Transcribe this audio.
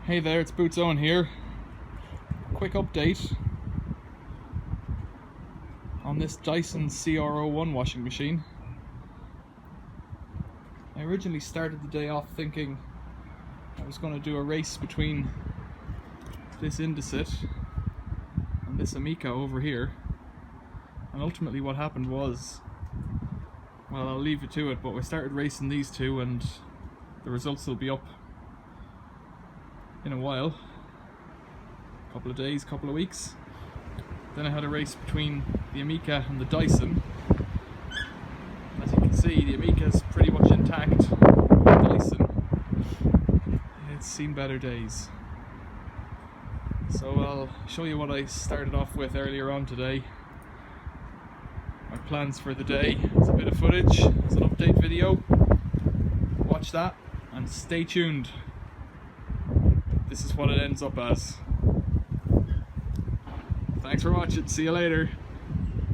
Hey there, it's Bootsowen here. Quick update on this Dyson CR01 washing machine. I originally started the day off thinking I was going to do a race between this Indesit and this Amica over here, and ultimately what happened was, well, I'll leave you to it, but we started racing these two and the results will be up in a while, a couple of days, couple of weeks. Then I had a race between the Amica and the Dyson. As you can see, the Amica is pretty much intact. The Dyson, it's seen better days. So I'll show you what I started off with earlier on today. My plans for the day. It's a bit of footage, it's an update video. Watch that and stay tuned. This is what it ends up as. Thanks for watching, see you later.